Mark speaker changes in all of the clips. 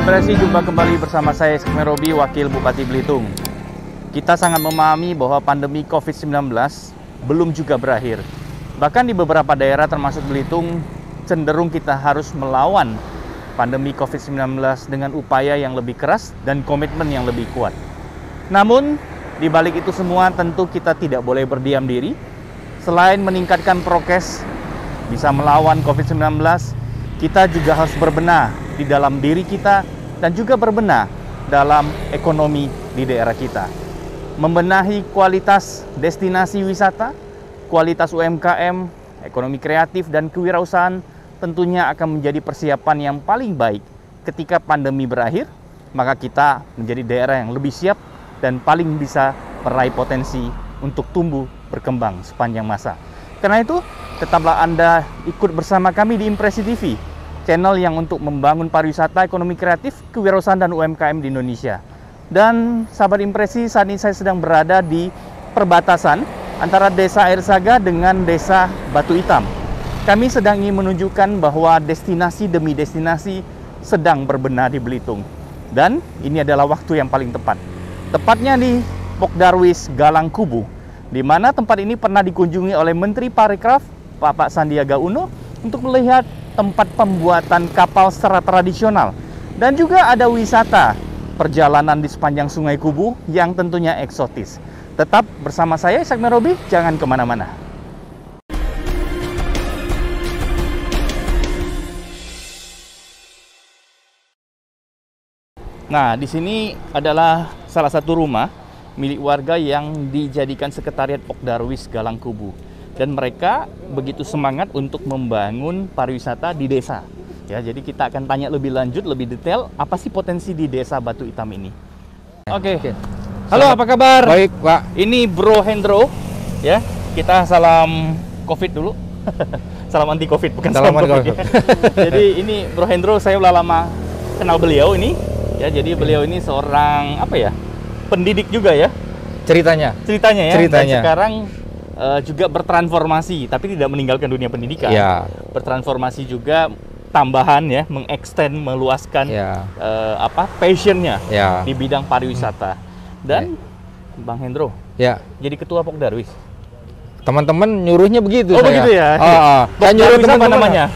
Speaker 1: Impresi, jumpa kembali bersama saya Sakmer Robi, Wakil Bupati Belitung. Kita sangat memahami bahwa pandemi COVID-19 belum juga berakhir. Bahkan di beberapa daerah termasuk Belitung, cenderung kita harus melawan pandemi COVID-19 dengan upaya yang lebih keras dan komitmen yang lebih kuat. Namun, di balik itu semua tentu kita tidak boleh berdiam diri. Selain meningkatkan prokes, bisa melawan COVID-19, kita juga harus berbenah di dalam diri kita dan juga berbenah dalam ekonomi di daerah kita. Membenahi kualitas destinasi wisata, kualitas UMKM, ekonomi kreatif dan kewirausahaan tentunya akan menjadi persiapan yang paling baik ketika pandemi berakhir, maka kita menjadi daerah yang lebih siap dan paling bisa meraih potensi untuk tumbuh berkembang sepanjang masa. Karena itu, tetaplah Anda ikut bersama kami di Impresi TV, channel yang untuk membangun pariwisata, ekonomi kreatif, kewirausahaan dan UMKM di Indonesia. Dan sahabat Impresi, saat ini saya sedang berada di perbatasan antara Desa Air Saga dengan Desa Batu Hitam. Kami sedang ingin menunjukkan bahwa destinasi demi destinasi sedang berbenah di Belitung. Dan ini adalah waktu yang paling tepat. Tepatnya di Pok Darwis Galang Kubu, di mana tempat ini pernah dikunjungi oleh Menteri Parekraf, Bapak Sandiaga Uno, untuk melihat tempat pembuatan kapal secara tradisional. Dan juga ada wisata perjalanan di sepanjang Sungai Kubu yang tentunya eksotis. Tetap bersama saya, Sakmer Robi, jangan kemana-mana. Nah, di sini adalah salah satu rumah milik warga yang dijadikan sekretariat Pok Darwis Galang Kubu. Dan mereka begitu semangat untuk membangun pariwisata di desa. Ya, jadi kita akan tanya lebih lanjut, lebih detail, apa sih potensi di Desa Batu Hitam ini. Oke. Halo, apa kabar?
Speaker 2: Baik, Pak.
Speaker 1: Ini Bro Hendro. Ya, kita salam COVID dulu. Salam anti COVID, bukan salam COVID. Ya. Jadi ini Bro Hendro, saya udah lama kenal beliau ini. Ya, jadi beliau ini seorang pendidik juga ya.
Speaker 2: Ceritanya ya.
Speaker 1: Dan sekarang juga bertransformasi, tapi tidak meninggalkan dunia pendidikan.
Speaker 2: Ya.
Speaker 1: Bertransformasi juga tambahan ya, mengextend, meluaskan
Speaker 2: ya.
Speaker 1: Passionnya
Speaker 2: ya.
Speaker 1: di bidang pariwisata. Dan Bang Hendro,
Speaker 2: ya,
Speaker 1: jadi ketua Pok Darwis.
Speaker 2: Teman-teman nyuruhnya begitu.
Speaker 1: Begitu ya.
Speaker 2: Kan nyuruh
Speaker 1: apa namanya?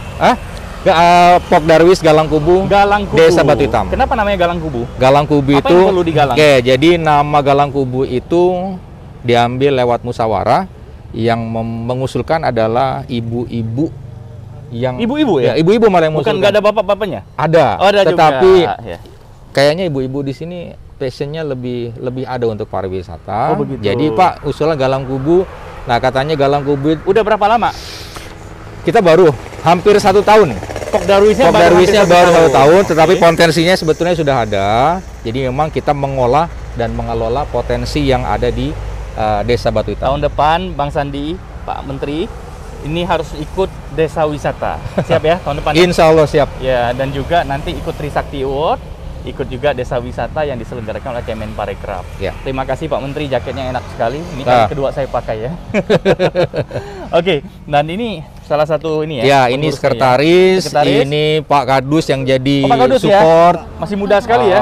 Speaker 2: Pok Darwis Galang Kubu. Desa Batu Hitam.
Speaker 1: Kenapa namanya Galang Kubu?
Speaker 2: Galang Kubu
Speaker 1: apa
Speaker 2: itu.
Speaker 1: Yang perlu digalang?
Speaker 2: Oke, jadi nama Galang Kubu itu diambil lewat musyawarah. Yang mengusulkan adalah ibu-ibu yang
Speaker 1: ibu-ibu ya?
Speaker 2: Ibu-ibu malah yang mengusulkan.
Speaker 1: Bukan nggak ada bapak-bapaknya?
Speaker 2: Ada.
Speaker 1: Oh, ada
Speaker 2: tetapi
Speaker 1: juga.
Speaker 2: Kayaknya ibu-ibu di sini passionnya lebih ada untuk pariwisata.
Speaker 1: Oh, begitu.
Speaker 2: Jadi Pak usulnya Galang Kubu. Nah, katanya Galang Kubu
Speaker 1: udah berapa lama?
Speaker 2: Kita baru hampir 1 tahun.
Speaker 1: Pok Darwisnya
Speaker 2: baru 1 tahun, tetapi potensinya sebetulnya sudah ada. Jadi memang kita mengolah dan mengelola potensi yang ada di Desa Batu Hitam.
Speaker 1: Tahun depan Bang Sandi, Pak Menteri, ini harus ikut desa wisata. Siap ya tahun depan?
Speaker 2: Insya Allah siap.
Speaker 1: Ya, dan juga nanti ikut Trisakti Award, ikut juga desa wisata yang diselenggarakan oleh Kemen Parekraf. Ya. Terima kasih Pak Menteri, jaketnya enak sekali. Ini kali kedua saya pakai ya. Oke, dan ini salah satu ini ya.
Speaker 2: Ya, ini sekretaris, ini Pak Kadus yang jadi
Speaker 1: Pak Kadus
Speaker 2: support.
Speaker 1: Ya? Masih muda sekali ya.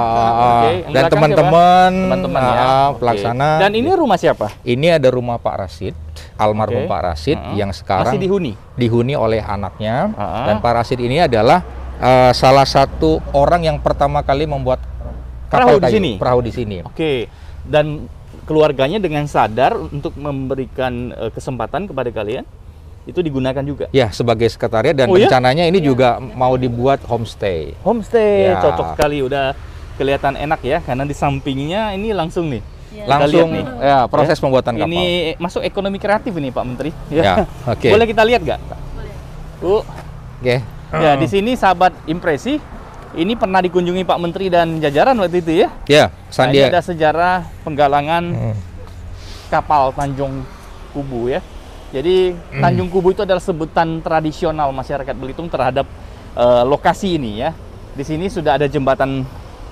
Speaker 2: Dan teman-teman
Speaker 1: ya.
Speaker 2: pelaksana.
Speaker 1: Dan ini rumah siapa?
Speaker 2: Ini ada rumah Pak Rasid, almarhum Pak Rasid yang sekarang
Speaker 1: masih
Speaker 2: dihuni oleh anaknya. Dan Pak Rasid ini adalah salah satu orang yang pertama kali membuat kapal perahu di sini.
Speaker 1: Oke. Dan keluarganya dengan sadar untuk memberikan kesempatan kepada kalian, itu digunakan juga? Ya,
Speaker 2: sebagai sekretariat dan rencananya ini juga mau dibuat homestay.
Speaker 1: Homestay, cocok sekali, udah kelihatan enak ya, karena di sampingnya ini langsung nih.
Speaker 2: Langsung nih. Ya, proses pembuatan kapal.
Speaker 1: Ini masuk ekonomi kreatif ini Pak Menteri.
Speaker 2: Ya, oke.
Speaker 1: Boleh kita lihat nggak?
Speaker 2: Boleh. Oke.
Speaker 1: Ya, di sini sahabat Impresi, ini pernah dikunjungi Pak Menteri dan jajaran waktu itu ya?
Speaker 2: Ya,
Speaker 1: Sandiaga. Ini ada sejarah penggalangan kapal Tanjung Kubu ya. Jadi Tanjung Kubu itu adalah sebutan tradisional masyarakat Belitung terhadap lokasi ini ya. Di sini sudah ada jembatan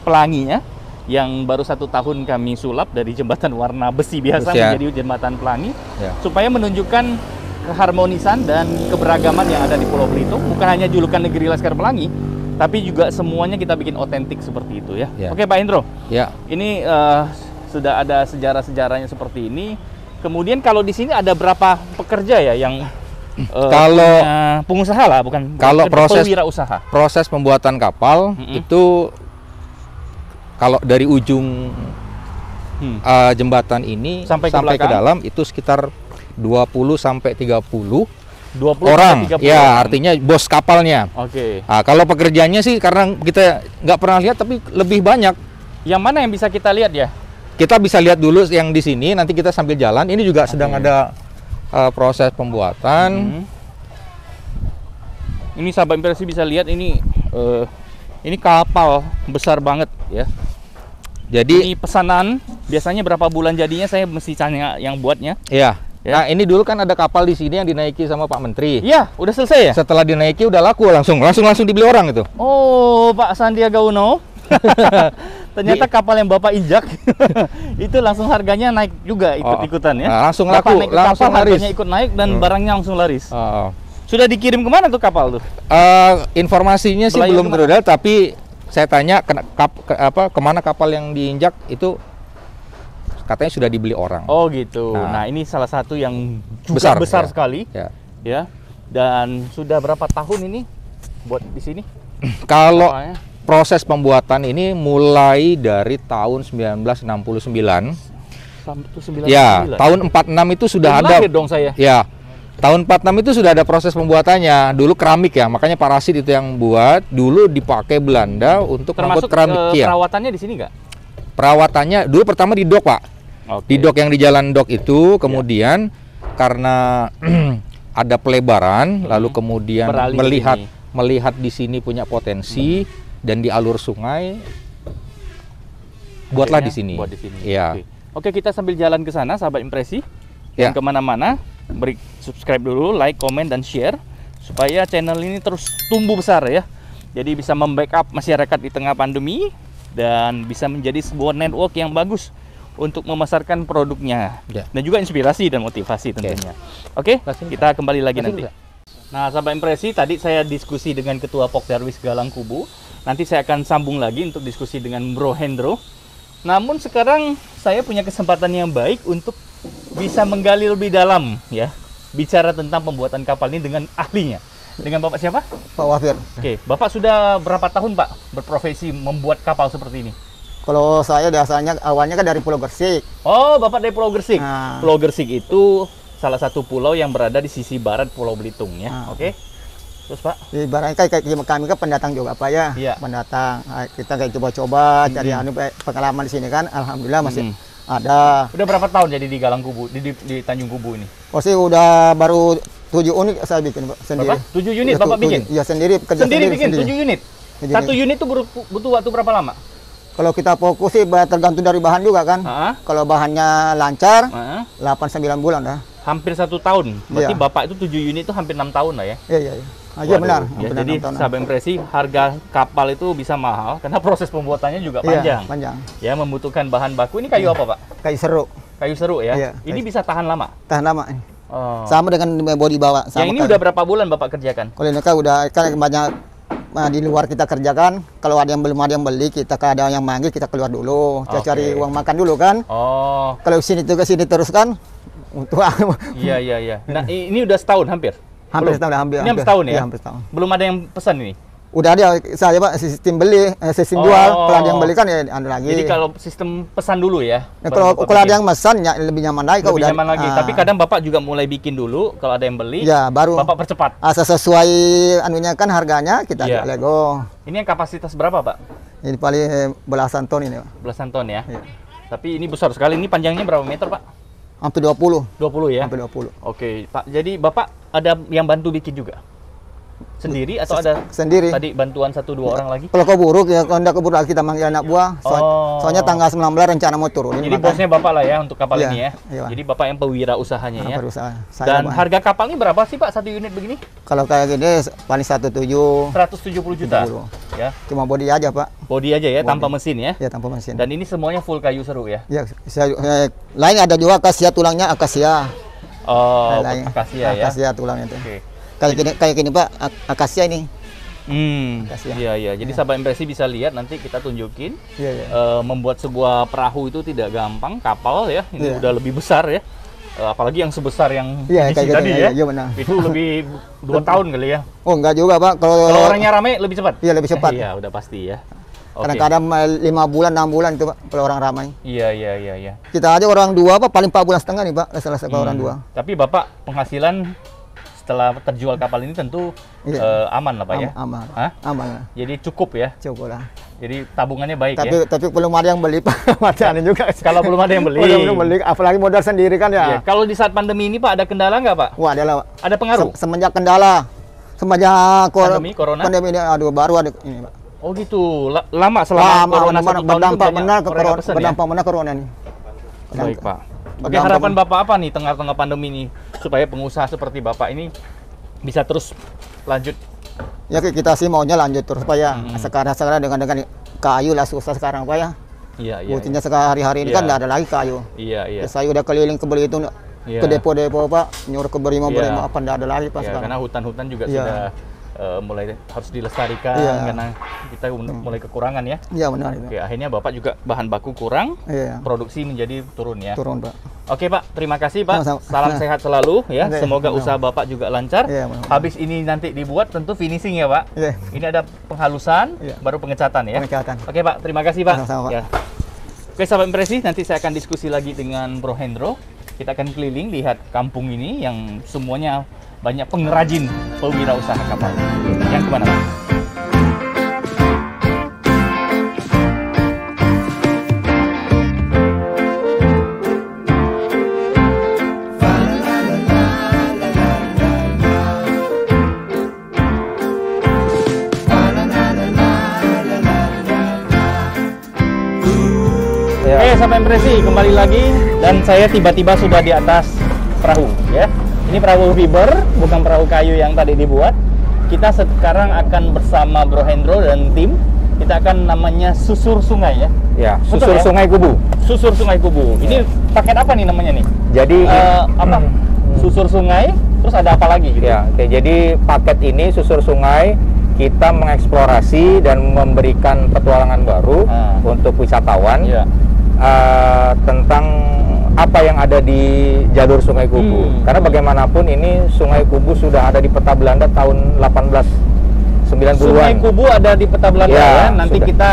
Speaker 1: pelanginya yang baru 1 tahun kami sulap dari jembatan warna besi biasa menjadi jembatan pelangi, supaya menunjukkan keharmonisan dan keberagaman yang ada di Pulau Belitung. Bukan hanya julukan negeri Laskar Pelangi, tapi juga semuanya kita bikin otentik seperti itu ya.
Speaker 2: Ya.
Speaker 1: Oke Pak Hendro,
Speaker 2: Ya.
Speaker 1: ini sudah ada sejarah-sejarahnya seperti ini. Kemudian kalau di sini ada berapa pekerja ya yang
Speaker 2: Kalau
Speaker 1: pengusaha lah, bukan
Speaker 2: kalau
Speaker 1: pewirausaha.
Speaker 2: proses pembuatan kapal itu kalau dari ujung jembatan ini
Speaker 1: Sampai ke
Speaker 2: ke dalam itu sekitar 20 sampai 30
Speaker 1: 20
Speaker 2: orang.
Speaker 1: sampai 30
Speaker 2: Ya,
Speaker 1: orang.
Speaker 2: artinya bos kapalnya.
Speaker 1: Oke.
Speaker 2: Nah, kalau pekerjaannya sih karena kita nggak pernah lihat tapi lebih banyak.
Speaker 1: Yang mana yang bisa kita lihat ya?
Speaker 2: Kita bisa lihat dulu yang di sini, nanti kita sambil jalan. Ini juga sedang ada proses pembuatan.
Speaker 1: Ini sahabat impresi bisa lihat ini kapal besar banget ya.
Speaker 2: Jadi
Speaker 1: Ini pesanan biasanya berapa bulan jadinya, saya mesti tanya yang buatnya.
Speaker 2: iya.
Speaker 1: Ya.
Speaker 2: Nah, ini dulu kan ada kapal di sini yang dinaiki sama Pak Menteri.
Speaker 1: Iya, udah selesai ya?
Speaker 2: Setelah dinaiki udah laku langsung dibeli orang itu.
Speaker 1: Oh, Pak Sandiaga Uno. Ternyata kapal yang Bapak injak itu langsung harganya naik juga ikut-ikutan ya.
Speaker 2: Nah, langsung
Speaker 1: Bapak
Speaker 2: laku,
Speaker 1: naik ke
Speaker 2: langsung
Speaker 1: kapal,
Speaker 2: laris.
Speaker 1: harganya ikut naik dan barangnya langsung laris.
Speaker 2: Oh.
Speaker 1: Sudah dikirim kemana tuh kapal tuh?
Speaker 2: Informasinya sih
Speaker 1: Melayang
Speaker 2: belum
Speaker 1: kemana?
Speaker 2: beredar, tapi saya tanya kemana kapal yang diinjak itu katanya sudah dibeli orang.
Speaker 1: Oh gitu.
Speaker 2: Nah.
Speaker 1: Nah, ini salah satu yang juga besar
Speaker 2: ya.
Speaker 1: sekali
Speaker 2: Ya.
Speaker 1: ya. Dan sudah berapa tahun ini buat di sini?
Speaker 2: Kalau
Speaker 1: Kapalnya?
Speaker 2: proses pembuatan ini mulai dari tahun 1969.
Speaker 1: Sampai 99.
Speaker 2: Ya, tahun 46 itu sudah
Speaker 1: Belum
Speaker 2: ada.
Speaker 1: lahir dong saya.
Speaker 2: Ya. Tahun 46 itu sudah ada proses pembuatannya. Dulu keramik ya, makanya Pak Rasid itu yang buat. Dulu dipakai Belanda untuk
Speaker 1: Termasuk
Speaker 2: membuat keramik ya.
Speaker 1: perawatannya di sini nggak?
Speaker 2: Perawatannya dulu pertama di dok, Pak.
Speaker 1: Oke.
Speaker 2: Di dok yang di jalan dok itu, kemudian karena ada pelebaran, lalu kemudian
Speaker 1: Beralih ke sini.
Speaker 2: melihat di sini punya potensi dan di alur sungai, buatlah di sini.
Speaker 1: Buat di sini.
Speaker 2: Iya.
Speaker 1: Oke, kita sambil jalan ke sana, sahabat impresi.
Speaker 2: Ya.
Speaker 1: Jangan kemana-mana, beri subscribe dulu, like, komen, dan share supaya channel ini terus tumbuh besar ya. Jadi bisa membackup masyarakat di tengah pandemi dan bisa menjadi sebuah network yang bagus untuk memasarkan produknya
Speaker 2: Ya.
Speaker 1: dan juga inspirasi dan motivasi tentunya. Oke, kita kembali lagi
Speaker 2: Kasih
Speaker 1: nanti.
Speaker 2: juga.
Speaker 1: Nah, sahabat impresi, tadi saya diskusi dengan Ketua Pok Darwis Galang Kubu. Nanti saya akan sambung lagi untuk diskusi dengan Bro Hendro. Namun sekarang saya punya kesempatan yang baik untuk bisa menggali lebih dalam ya, bicara tentang pembuatan kapal ini dengan ahlinya. Dengan Bapak siapa?
Speaker 3: Pak Wafir.
Speaker 1: Oke, Bapak sudah berapa tahun Pak berprofesi membuat kapal seperti ini?
Speaker 3: Kalau saya biasanya awalnya kan dari Pulau Gersik.
Speaker 1: Oh, Bapak dari Pulau Gersik.
Speaker 3: Nah.
Speaker 1: Pulau Gersik itu salah satu pulau yang berada di sisi barat Pulau Belitung ya.
Speaker 3: Nah.
Speaker 1: Oke. Terus Pak?
Speaker 3: Ibaratnya kayak kami kan pendatang juga Pak ya.
Speaker 1: Iya.
Speaker 3: Pendatang. Nah, kita kayak coba-coba cari pengalaman di sini kan. Alhamdulillah masih ada.
Speaker 1: Udah berapa tahun jadi di Galang Kubu, di Tanjung Kubu ini?
Speaker 3: Oh sih udah baru 7 unit saya bikin Pak sendiri.
Speaker 1: Berapa? 7 unit
Speaker 3: Iya,
Speaker 1: Bapak bikin?
Speaker 3: Iya sendiri. Kerja
Speaker 1: Sendiri bikin 7 unit?
Speaker 3: Sendiri.
Speaker 1: Satu unit itu butuh waktu berapa lama?
Speaker 3: Kalau kita fokus sih tergantung dari bahan juga kan.
Speaker 1: Ah,
Speaker 3: Kalau bahannya lancar,
Speaker 1: ah.
Speaker 3: 8-9 bulan dah.
Speaker 1: Hampir 1 tahun. Berarti
Speaker 3: Iya.
Speaker 1: Bapak itu 7 unit itu hampir 6 tahun lah ya?
Speaker 3: Iya, iya, iya. Iya benar.
Speaker 1: Ya,
Speaker 3: Hampir
Speaker 1: jadi
Speaker 3: 6 tahun.
Speaker 1: sahabat impresi, harga kapal itu bisa mahal karena proses pembuatannya juga panjang.
Speaker 3: Iya, panjang.
Speaker 1: Ya, membutuhkan bahan baku. Ini kayu apa Pak?
Speaker 3: Kayak seru.
Speaker 1: Kayu seru ya?
Speaker 3: Iya,
Speaker 1: Ini
Speaker 3: kayu.
Speaker 1: bisa tahan lama?
Speaker 3: Tahan lama.
Speaker 1: Oh.
Speaker 3: Sama dengan bodi bawah. Sama
Speaker 1: Yang ini
Speaker 3: kayak-
Speaker 1: udah berapa bulan Bapak kerjakan?
Speaker 3: Kalau ini kan udah kan banyak di luar kita kerjakan. Kalau ada yang belum ada yang beli, kita kalau ada yang manggil kita keluar dulu. Kita
Speaker 1: Oke.
Speaker 3: cari uang makan dulu kan.
Speaker 1: Oh,
Speaker 3: Kalau sini ke sini terus kan untuk
Speaker 1: iya, iya, iya. Nah, ini udah setahun hampir?
Speaker 3: hampir
Speaker 1: Belum?
Speaker 3: setahun hampir.
Speaker 1: Ini hampir setahun ya?
Speaker 3: Iya, hampir setahun.
Speaker 1: Belum ada yang pesan ini?
Speaker 3: Udah ada saya Pak sistem beli, sistem
Speaker 1: Oh.
Speaker 3: jual. Kalau ada yang beli kan ya ada lagi.
Speaker 1: Jadi kalau sistem pesan dulu ya?
Speaker 3: Nah,
Speaker 1: baru Bapak
Speaker 3: kalau ada
Speaker 1: bikin.
Speaker 3: yang pesan ya lebih nyaman lagi. Kalau
Speaker 1: Lebih
Speaker 3: udah
Speaker 1: nyaman lagi. Tapi kadang Bapak juga mulai bikin dulu, kalau ada yang beli,
Speaker 3: ya baru
Speaker 1: Bapak percepat.
Speaker 3: asal sesuai anunya kan harganya kita
Speaker 1: Iya.
Speaker 3: lego.
Speaker 1: Ini yang kapasitas berapa Pak?
Speaker 3: Ini paling belasan ton ini Pak.
Speaker 1: Belasan ton ya?
Speaker 3: Iya.
Speaker 1: Tapi ini besar sekali. Ini panjangnya berapa meter Pak?
Speaker 3: Hampir 20.
Speaker 1: 20 ya?
Speaker 3: Hampir 20.
Speaker 1: Oke Pak. Jadi Bapak ada yang bantu bikin juga? Sendiri atau ada
Speaker 3: Sendiri.
Speaker 1: tadi bantuan 1-2 orang lagi?
Speaker 3: Kalau keburuk ya kalau enggak keburuk kita manggil anak buah.
Speaker 1: Oh.
Speaker 3: Soalnya tanggal 19 rencana mau turunin.
Speaker 1: Jadi
Speaker 3: makanya
Speaker 1: bosnya Bapak lah ya untuk kapal
Speaker 3: Iya,
Speaker 1: ini ya?
Speaker 3: iya.
Speaker 1: Jadi Bapak yang pewirausahanya ya?
Speaker 3: berusaha.
Speaker 1: Dan
Speaker 3: Bang.
Speaker 1: harga kapal ini berapa sih Pak satu unit begini?
Speaker 3: Kalau kayak gini paling 1,7
Speaker 1: 170 juta
Speaker 3: 70.
Speaker 1: ya?
Speaker 3: Cuma body aja Pak.
Speaker 1: Bodi aja ya,
Speaker 3: Bodi.
Speaker 1: tanpa mesin ya?
Speaker 3: Ya tanpa mesin.
Speaker 1: Dan ini semuanya full kayu seru ya?
Speaker 3: Ya, lain ada juga akasia tulangnya akasia.
Speaker 1: Oh,
Speaker 3: Lain.
Speaker 1: akasia ya?
Speaker 3: Akasia tulangnya itu.
Speaker 1: Oke.
Speaker 3: Kayak gini Pak akasia ini. Kasihan.
Speaker 1: Iya, iya. Jadi sahabat impresi bisa lihat nanti kita tunjukin.
Speaker 3: Iya, iya.
Speaker 1: Membuat sebuah perahu itu tidak gampang, kapal ya. Ini
Speaker 3: Iya.
Speaker 1: udah lebih besar ya. Apalagi yang sebesar yang
Speaker 3: Iya,
Speaker 1: edisi
Speaker 3: kayak gitu,
Speaker 1: tadi
Speaker 3: iya,
Speaker 1: ya.
Speaker 3: iya, benar.
Speaker 1: Itu lebih 2 tahun kali ya.
Speaker 3: Oh, enggak juga, Pak.
Speaker 1: Kalau
Speaker 3: Kalau
Speaker 1: orangnya ramai lebih cepat.
Speaker 3: Iya, lebih cepat.
Speaker 1: Iya, udah pasti ya. Oke.
Speaker 3: kadang-kadang 5 bulan, 6 bulan itu, Pak, kalau orang ramai.
Speaker 1: Iya, iya, iya, iya.
Speaker 3: Kita aja orang dua, Pak, paling 4 bulan setengah nih, Pak, selesai kalau orang dua.
Speaker 1: Tapi Bapak penghasilan setelah terjual kapal ini tentu
Speaker 3: Iya.
Speaker 1: aman lah Pak ya?
Speaker 3: Aman.
Speaker 1: Hah?
Speaker 3: Aman lah.
Speaker 1: Jadi cukup ya?
Speaker 3: Cukup lah.
Speaker 1: Jadi tabungannya baik
Speaker 3: Tapi
Speaker 1: ya?
Speaker 3: tapi belum ada yang beli, Pak. Macam juga.
Speaker 1: Kalau belum ada yang beli.
Speaker 3: Belum beli, apalagi modal sendiri kan
Speaker 1: Iya.
Speaker 3: ya.
Speaker 1: Kalau di saat pandemi ini Pak ada kendala nggak Pak?
Speaker 3: Wah, adalah, Pak.
Speaker 1: Ada pengaruh?
Speaker 3: Semenjak kendala, semenjak
Speaker 1: Corona?
Speaker 3: pandemi ini, aduh, baru ada ini, Pak.
Speaker 1: Oh gitu, lama selama corona 1 tahun itu
Speaker 3: berdampak
Speaker 1: banyak
Speaker 3: benar ke
Speaker 1: mereka
Speaker 3: corona,
Speaker 1: pesen ya?
Speaker 3: berdampak benar corona nih.
Speaker 1: Baik Pak. Oke,
Speaker 3: Berdampak
Speaker 1: harapan
Speaker 3: benar.
Speaker 1: Bapak apa nih tengah-tengah pandemi ini supaya pengusaha seperti Bapak ini bisa terus lanjut?
Speaker 3: Ya kita sih maunya lanjut terus, Pak ya. Sekarang dengan kayu lah susah sekarang, Pak ya.
Speaker 1: Iya, iya.
Speaker 3: Buktinya sehari-hari ini
Speaker 1: Iya.
Speaker 3: kan nggak ada lagi kayu.
Speaker 1: Iya, iya.
Speaker 3: Ya, saya udah keliling ke Belitung,
Speaker 1: Iya.
Speaker 3: ke depo-depo, Pak, nyuruh ke Berimo
Speaker 1: Iya.
Speaker 3: apa nggak ada lagi, Pak,
Speaker 1: Ya,
Speaker 3: sekarang.
Speaker 1: karena hutan-hutan juga
Speaker 3: Iya.
Speaker 1: sudah mulai harus dilestarikan
Speaker 3: Iya.
Speaker 1: karena kita mulai kekurangan ya.
Speaker 3: Iya, benar itu.
Speaker 1: Oke, akhirnya Bapak juga bahan baku kurang,
Speaker 3: Iya,
Speaker 1: produksi menjadi turun ya.
Speaker 3: turun, Pak.
Speaker 1: Oke Pak, terima kasih Pak.
Speaker 3: Sama-sama.
Speaker 1: Salam sehat selalu ya.
Speaker 3: Oke,
Speaker 1: Semoga
Speaker 3: sama-sama.
Speaker 1: usaha Bapak juga lancar.
Speaker 3: Iya, benar.
Speaker 1: Habis ini nanti dibuat tentu finishing ya Pak.
Speaker 3: Iya.
Speaker 1: Ini ada penghalusan,
Speaker 3: Iya.
Speaker 1: baru pengecatan ya.
Speaker 3: Pengecatan.
Speaker 1: Oke Pak, terima kasih Pak.
Speaker 3: Sama-sama, Pak.
Speaker 1: Ya. Oke sahabat impresi, nanti saya akan diskusi lagi dengan Bro Hendro. Kita akan keliling lihat kampung ini yang semuanya banyak pengrajin pewirausaha kapal. Yang kemana Pak? Oke, sampai impresi kembali lagi dan saya tiba-tiba sudah di atas perahu ya. Ini perahu fiber, bukan perahu kayu yang tadi dibuat. Kita sekarang akan bersama Bro Hendro dan tim. Kita akan namanya susur sungai ya.
Speaker 2: Ya,
Speaker 1: Betul
Speaker 2: susur
Speaker 1: ya?
Speaker 2: Sungai Kubu.
Speaker 1: Susur Sungai Kubu. Ini paket apa nih namanya nih?
Speaker 2: Jadi
Speaker 1: Apa? Susur sungai, terus ada apa lagi gitu?
Speaker 2: ya, oke. Jadi paket ini susur sungai kita mengeksplorasi dan memberikan petualangan baru untuk wisatawan
Speaker 1: Iya.
Speaker 2: tentang apa yang ada di jalur Sungai Kubu. Karena bagaimanapun ini Sungai Kubu sudah ada di peta Belanda tahun 1890-an.
Speaker 1: Sungai Kubu ada di peta Belanda ya.
Speaker 2: Ya,
Speaker 1: Nanti
Speaker 2: sudah.
Speaker 1: kita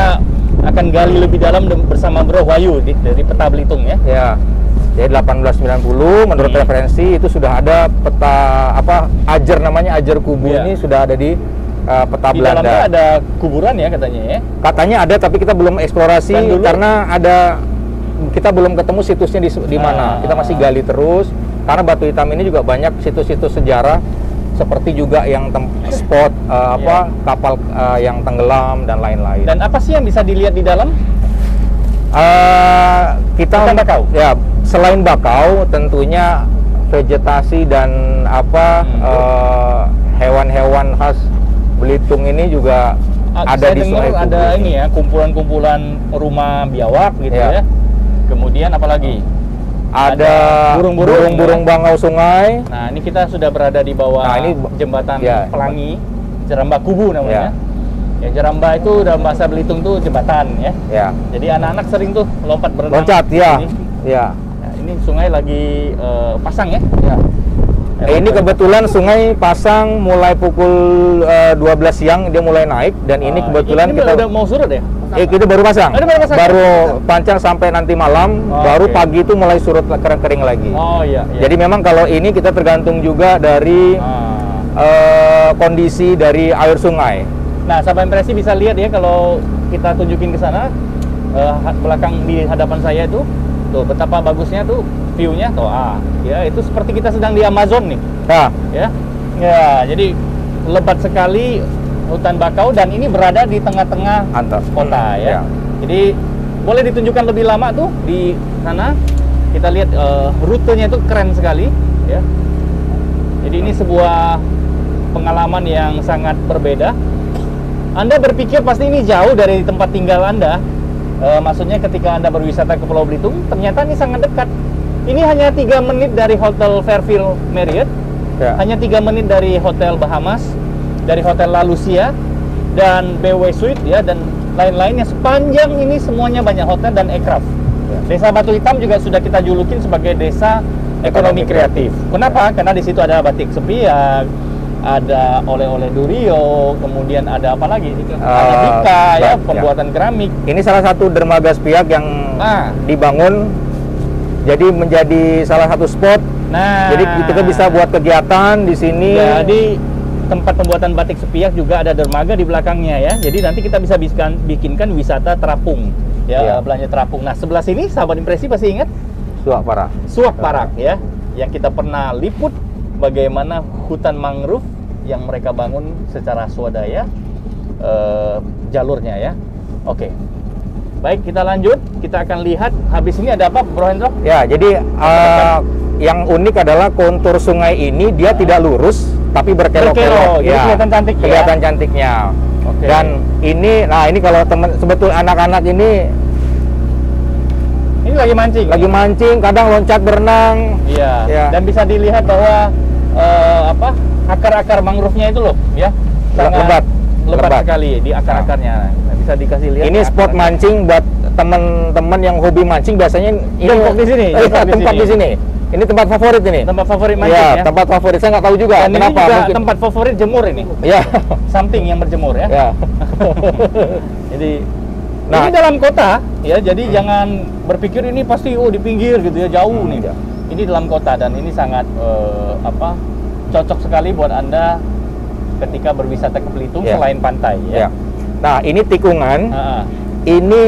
Speaker 1: akan gali lebih dalam bersama Bro Wahyu dari peta Belitung ya.
Speaker 2: Ya. Jadi 1890 menurut referensi itu sudah ada peta Ajer, namanya Ajer Kubu
Speaker 1: Iya.
Speaker 2: ini sudah ada di peta
Speaker 1: Di
Speaker 2: Belanda.
Speaker 1: dalamnya ada kuburan ya katanya ya.
Speaker 2: Katanya ada tapi kita belum eksplorasi
Speaker 1: Dan dulu-
Speaker 2: karena kita belum ketemu situsnya di mana. Kita masih gali terus karena Batu Hitam ini juga banyak situs-situs sejarah seperti juga yang spot kapal yang tenggelam dan lain-lain.
Speaker 1: Dan apa sih yang bisa dilihat di dalam?
Speaker 2: Kita
Speaker 1: Bukan bakau?
Speaker 2: Ya, selain bakau tentunya vegetasi dan hewan-hewan khas Belitung ini juga ada
Speaker 1: Saya
Speaker 2: di
Speaker 1: dengar
Speaker 2: Sungai Kubu.
Speaker 1: ada ini ya, kumpulan-kumpulan rumah biawak gitu
Speaker 2: Ya.
Speaker 1: ya. Kemudian apa lagi?
Speaker 2: Ada
Speaker 1: burung-burung
Speaker 2: burung-burung bangau sungai.
Speaker 1: Nah, ini kita sudah berada di bawah
Speaker 2: Nah, ini
Speaker 1: jembatan
Speaker 2: ya.
Speaker 1: Pelangi, Jeramba Kubu namanya.
Speaker 2: Ya.
Speaker 1: Ya, Jeramba itu dalam bahasa Belitung tuh jembatan ya.
Speaker 2: Ya.
Speaker 1: Jadi anak-anak sering tuh lompat berenang.
Speaker 2: Loncat ya.
Speaker 1: Ini.
Speaker 2: Ya.
Speaker 1: Nah, ini sungai lagi pasang ya.
Speaker 2: Ya. Ini kebetulan sungai pasang mulai pukul 12 siang dia mulai naik dan ini kebetulan
Speaker 1: ini
Speaker 2: kita
Speaker 1: udah mau surut ya?
Speaker 2: kita baru pasang.
Speaker 1: Oh, ini baru pasang?
Speaker 2: Baru pancang sampai nanti malam,
Speaker 1: Oh,
Speaker 2: baru
Speaker 1: oke.
Speaker 2: pagi itu mulai surut kering lagi.
Speaker 1: Oh iya, iya.
Speaker 2: Jadi memang kalau ini kita tergantung juga dari kondisi dari air sungai.
Speaker 1: Nah, sahabat impresi bisa lihat ya kalau kita tunjukin ke sana belakang di hadapan saya itu tuh betapa bagusnya tuh view-nya tuh ya itu seperti kita sedang di Amazon nih
Speaker 2: Nah,
Speaker 1: ya jadi lebat sekali hutan bakau dan ini berada di tengah-tengah
Speaker 2: mantap.
Speaker 1: kota ya.
Speaker 2: Ya.
Speaker 1: Jadi boleh ditunjukkan lebih lama tuh di sana. Kita lihat rutenya itu keren sekali ya. Jadi ini sebuah pengalaman yang sangat berbeda. Anda berpikir pasti ini jauh dari tempat tinggal Anda. Maksudnya ketika Anda berwisata ke Pulau Belitung, ternyata ini sangat dekat. Ini hanya 3 menit dari Hotel Fairfield Marriott,
Speaker 2: Ya.
Speaker 1: hanya 3 menit dari Hotel Bahamas, dari Hotel La Lucia, dan BW Suite ya, dan lain-lainnya. Sepanjang ini semuanya banyak hotel dan aircraft. Desa Batu Hitam juga sudah kita julukin sebagai desa ekonomi kreatif. Kenapa? Karena di situ ada batik sepiak, ada oleh-oleh Durio, kemudian ada apa lagi? Ada Dika ya, pembuatan keramik.
Speaker 2: Ini salah satu dermaga sepiak yang dibangun jadi menjadi salah satu spot.
Speaker 1: Nah,
Speaker 2: jadi kita bisa buat kegiatan di sini.
Speaker 1: Jadi tempat pembuatan batik sepiak juga ada dermaga di belakangnya ya. Jadi nanti kita bisa bikinkan wisata terapung. Ya, belanja terapung. Nah, sebelah sini sahabat impresi pasti ingat
Speaker 2: Suak Parak.
Speaker 1: Suak Parak ya, yang kita pernah liput bagaimana hutan mangrove yang mereka bangun secara swadaya jalurnya ya. Oke. Baik, kita lanjut. Kita akan lihat habis ini ada apa, Bro Hendro?
Speaker 2: Ya, jadi yang unik adalah kontur sungai ini dia tidak lurus tapi berkelok-kelok.
Speaker 1: Jadi kelihatan cantik ya.
Speaker 2: Kelihatan cantiknya.
Speaker 1: Oke.
Speaker 2: Dan ini, nah ini kalau teman sebetul anak-anak ini
Speaker 1: lagi mancing.
Speaker 2: Lagi mancing, kadang loncat berenang.
Speaker 1: Iya.
Speaker 2: Ya.
Speaker 1: Dan bisa dilihat bahwa akar-akar mangrove-nya itu loh, ya.
Speaker 2: Lebat
Speaker 1: sekali di akar-akarnya. Nah, bisa dikasih lihat.
Speaker 2: Ini spot mancing buat teman-teman yang hobi mancing, biasanya ini
Speaker 1: tempat di sini.
Speaker 2: Tempat di sini. Ini tempat favorit ini.
Speaker 1: Tempat favorit mancing ya.
Speaker 2: Tempat favorit. Saya nggak tahu juga.
Speaker 1: Dan
Speaker 2: kenapa.
Speaker 1: Ini juga
Speaker 2: mungkin
Speaker 1: tempat favorit jemur ini.
Speaker 2: Ya.
Speaker 1: Samping yang berjemur ya.
Speaker 2: Ya.
Speaker 1: Jadi ini dalam kota ya, jadi jangan berpikir ini pasti di pinggir gitu ya, jauh nih. Ini dalam kota dan ini sangat cocok sekali buat Anda ketika berwisata ke Belitung selain pantai ya.
Speaker 2: Nah, ini tikungan. Ini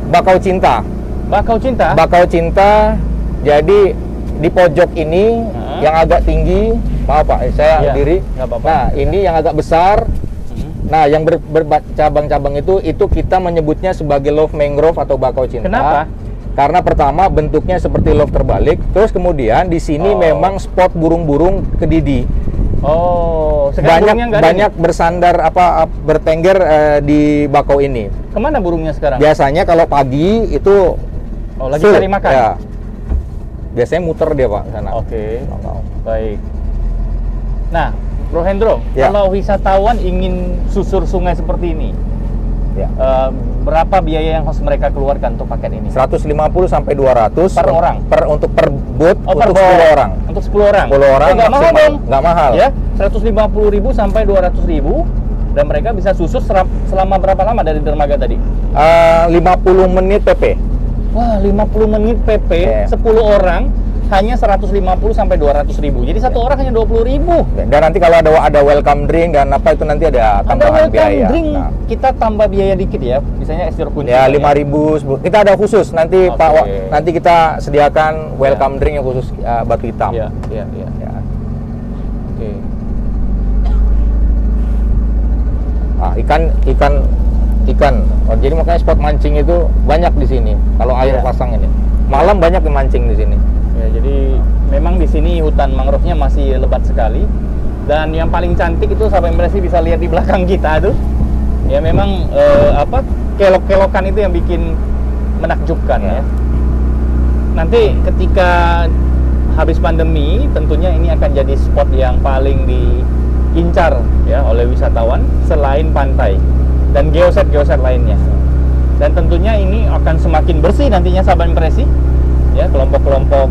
Speaker 2: Bakau Cinta.
Speaker 1: Bakau Cinta?
Speaker 2: Bakau Cinta. Jadi di pojok ini yang agak tinggi, maaf Pak, saya diri. Nah, ini yang agak besar. Nah, yang bercabang-cabang itu kita menyebutnya sebagai love mangrove atau bakau cinta.
Speaker 1: Kenapa?
Speaker 2: Karena pertama bentuknya seperti love terbalik, terus kemudian di sini memang spot burung-burung kedidi. Banyak bersandar bertengger di bakau ini.
Speaker 1: Kemana burungnya sekarang?
Speaker 2: Biasanya kalau pagi itu
Speaker 1: lagi cari makan.
Speaker 2: Ya. Biasanya muter dia Pak sana.
Speaker 1: Oke. Baik. Nah, Bro Hendro, kalau wisatawan ingin susur sungai seperti ini, berapa biaya yang harus mereka keluarkan untuk paket ini?
Speaker 2: 150 sampai 200
Speaker 1: per orang.
Speaker 2: Untuk per boat untuk 10 orang.
Speaker 1: Untuk 10 orang.
Speaker 2: 10 orang
Speaker 1: nggak mahal dong.
Speaker 2: Nggak mahal.
Speaker 1: Ya, 150.000 sampai 200.000 dan mereka bisa susur selama berapa lama dari dermaga tadi?
Speaker 2: 50 menit PP.
Speaker 1: Wah, 50 menit PP, 10 orang hanya 150 sampai 200.000. Jadi satu orang hanya 20.000.
Speaker 2: Dan nanti kalau ada welcome drink dan apa itu nanti ada tambahan biaya.
Speaker 1: Drink, kita tambah biaya dikit ya. Misalnya es jeruk kunci.
Speaker 2: Ya 5.000, 10. Kita ada khusus nanti Pak, nanti kita sediakan welcome drink yang khusus Batu Hitam.
Speaker 1: Iya. Oke.
Speaker 2: Nah, ikan. Jadi makanya spot mancing itu banyak di sini. Kalau air pasang ini. Malam banyak yang mancing di sini.
Speaker 1: Ya, jadi memang di sini hutan mangrove-nya masih lebat sekali. Dan yang paling cantik itu sahabat impresi bisa lihat di belakang kita tuh. Ya memang kelok-kelokan itu yang bikin menakjubkan ya. Nanti ketika habis pandemi, tentunya ini akan jadi spot yang paling diincar ya oleh wisatawan selain pantai dan geoset lainnya. Dan tentunya ini akan semakin bersih nantinya sahabat impresi. Ya, kelompok-kelompok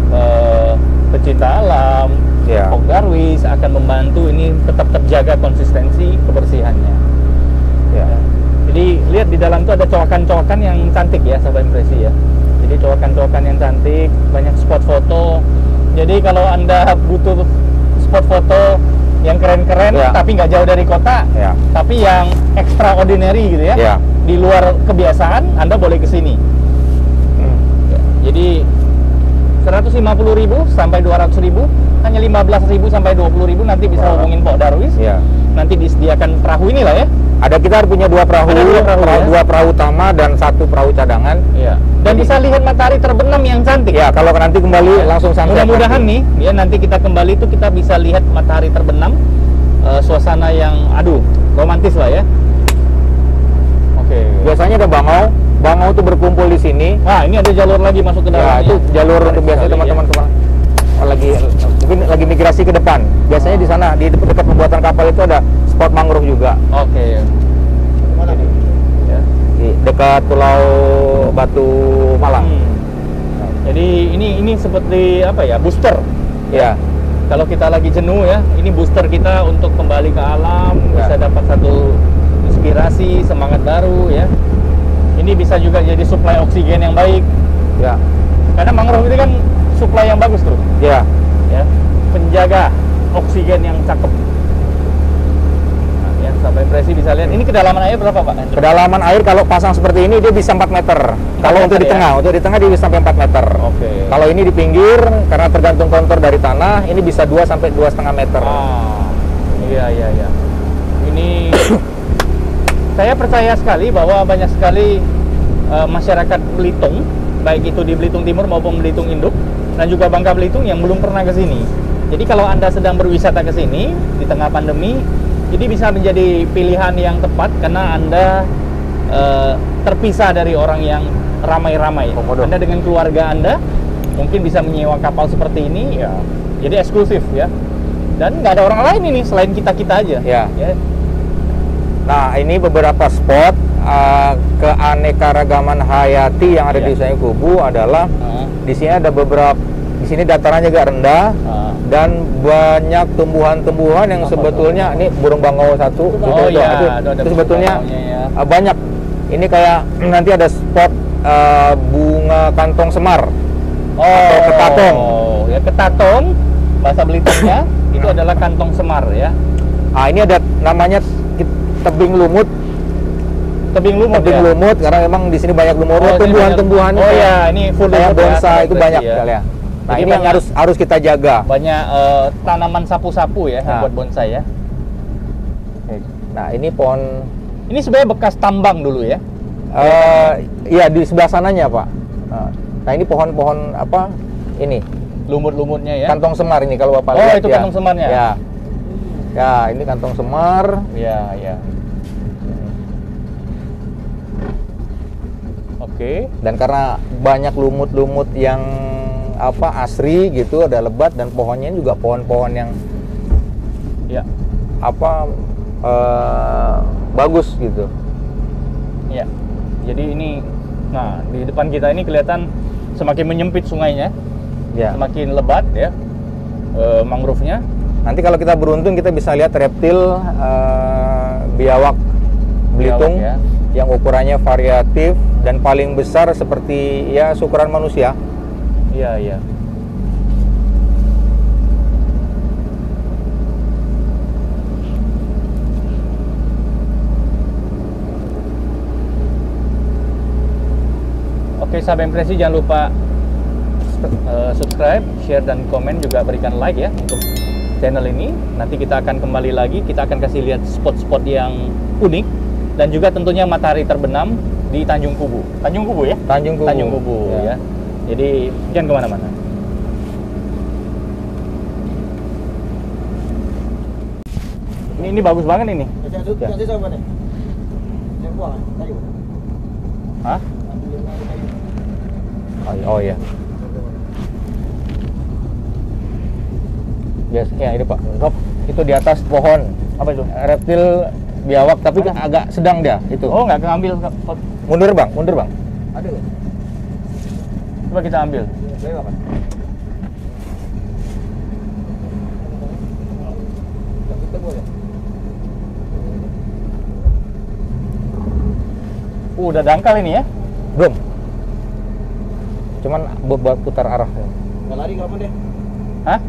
Speaker 1: pecinta alam, kelompok Darwis akan membantu ini tetap terjaga konsistensi kebersihannya. Ya. Jadi lihat di dalam itu ada cowakan-cowakan yang cantik ya sahabat impresi ya. Jadi cowakan-cowakan yang cantik, banyak spot foto. Jadi kalau Anda butuh spot foto yang keren-keren tapi nggak jauh dari kota, tapi yang extraordinary gitu ya, di luar kebiasaan, Anda boleh ke sini. Jadi 150.000 sampai 200.000, hanya 15.000 sampai 20.000 nanti bisa hubungin Pak Darwis. Nanti disediakan perahu inilah ya.
Speaker 2: Kita punya dua perahu, dua perahu utama dan satu perahu cadangan.
Speaker 1: Dan bisa lihat matahari terbenam yang cantik.
Speaker 2: Ya, kalau nanti kembali langsung sunset.
Speaker 1: Mudah-mudahan nih, ya nanti kita kembali itu kita bisa lihat matahari terbenam, suasana yang romantis lah ya. Oke.
Speaker 2: Biasanya ada bangau tuh berkumpul di sini.
Speaker 1: Wah, ini ada jalur lagi masuk ke dalam.
Speaker 2: Ya, itu jalur untuk biasanya teman-teman mungkin lagi migrasi ke depan. Biasanya di sana di dekat pembuatan kapal itu ada spot mangrove juga.
Speaker 1: Oke.
Speaker 2: dekat Pulau Batu Malang.
Speaker 1: Jadi ini seperti apa ya, booster.
Speaker 2: Ya,
Speaker 1: Kalau kita lagi jenuh ya, ini booster kita untuk kembali ke alam,
Speaker 2: Ya.
Speaker 1: bisa dapat satu inspirasi, semangat baru ya. Ini bisa juga jadi suplai oksigen yang baik.
Speaker 2: ya,
Speaker 1: Karena mangrove itu kan suplai yang bagus tuh,
Speaker 2: ya.
Speaker 1: ya. Penjaga oksigen yang cakep. Nah, ya, sampai impresi bisa lihat. Ini kedalaman air berapa, Pak?
Speaker 2: Kedalaman air kalau pasang seperti ini dia bisa 4 meter. Kalau untuk di
Speaker 1: meter ya?
Speaker 2: tengah, dia bisa sampai 4 meter.
Speaker 1: Oke.
Speaker 2: Kalau ini di pinggir, karena tergantung kontur dari tanah, ini bisa 2 sampai 2,5 meter.
Speaker 1: Ah, iya. Ini saya percaya sekali bahwa banyak sekali masyarakat Belitung, baik itu di Belitung Timur maupun Belitung Induk, dan juga Bangka Belitung yang belum pernah ke sini. Jadi kalau Anda sedang berwisata ke sini di tengah pandemi, ini bisa menjadi pilihan yang tepat karena Anda terpisah dari orang yang ramai-ramai.
Speaker 2: Komodo.
Speaker 1: Anda dengan keluarga Anda mungkin bisa menyewa kapal seperti ini, ya. Jadi eksklusif ya. Dan nggak ada orang lain ini selain kita-kita aja.
Speaker 2: Ya.
Speaker 1: Ya.
Speaker 2: Nah, ini beberapa spot keanekaragaman hayati yang ada di Sungai Kubu adalah di sini ada beberapa, di sini datarannya agak rendah dan banyak tumbuhan-tumbuhan yang sebetulnya ini burung bangau satu.
Speaker 1: Oh
Speaker 2: itu,
Speaker 1: iya,
Speaker 2: itu sebetulnya
Speaker 1: ya.
Speaker 2: banyak. Ini kayak nanti ada spot bunga kantong semar. Atau ketatong.
Speaker 1: Ya, ketatong bahasa Belitungnya itu adalah kantong semar ya.
Speaker 2: Ah, ini ada namanya tebing lumut.
Speaker 1: Tebing lumut
Speaker 2: Tebing
Speaker 1: ya.
Speaker 2: lumut karena memang di sini banyak lumut.
Speaker 1: Oh,
Speaker 2: tumbuhan-tumbuhan.
Speaker 1: Oh ya, ini full
Speaker 2: kayak
Speaker 1: lumut ya,
Speaker 2: bonsai itu
Speaker 1: berarti
Speaker 2: banyak
Speaker 1: ya.
Speaker 2: kali ya. Nah,
Speaker 1: Jadi
Speaker 2: ini yang
Speaker 1: banyak-
Speaker 2: harus kita jaga.
Speaker 1: Banyak tanaman sapu-sapu ya yang
Speaker 2: Nah.
Speaker 1: buat bonsai ya.
Speaker 2: Nah, ini pohon
Speaker 1: Ini sebenarnya bekas tambang dulu ya.
Speaker 2: iya di sebelah sananya, Pak. Nah, ini pohon-pohon apa? Ini
Speaker 1: Lumut-lumutnya ya.
Speaker 2: kantong semar ini kalau Bapak
Speaker 1: Oh,
Speaker 2: lihat.
Speaker 1: itu
Speaker 2: ya.
Speaker 1: kantong semarnya?
Speaker 2: Ya. Ya, ini kantong semar.
Speaker 1: Ya. Oke.
Speaker 2: Dan karena banyak lumut-lumut yang apa asri gitu, ada lebat dan pohonnya juga pohon-pohon yang
Speaker 1: Ya.
Speaker 2: apa bagus gitu.
Speaker 1: Ya. Jadi ini, nah di depan kita ini kelihatan semakin menyempit sungainya,
Speaker 2: Ya.
Speaker 1: semakin lebat ya mangrove-nya.
Speaker 2: Nanti kalau kita beruntung kita bisa lihat reptil biawak Belitung
Speaker 1: Biawak, ya.
Speaker 2: yang ukurannya variatif dan paling besar seperti ya ukuran manusia.
Speaker 1: Iya. Oke, sahabat impresi jangan lupa subscribe, share dan komen, juga berikan like ya untuk channel ini. Nanti kita akan kembali lagi, kita akan kasih lihat spot-spot yang unik dan juga tentunya matahari terbenam di Tanjung Kubu. Tanjung Kubu ya?
Speaker 2: Tanjung Kubu.
Speaker 1: Tanjung Kubu ya. Jadi jangan kemana-mana. Ini bagus banget ini. Ya. Hah?
Speaker 2: Oh iya. Biasanya ini Pak, Rob, itu di atas pohon.
Speaker 1: Apa itu?
Speaker 2: Reptil biawak tapi agak sedang dia itu.
Speaker 1: Oh, nggak keambil.
Speaker 2: Mundur Bang, mundur Bang.
Speaker 1: Coba kita ambil. Udah dangkal ini ya?
Speaker 2: Belum. Cuman buat putar arah.
Speaker 3: Nggak lari kapan deh?
Speaker 1: Hah?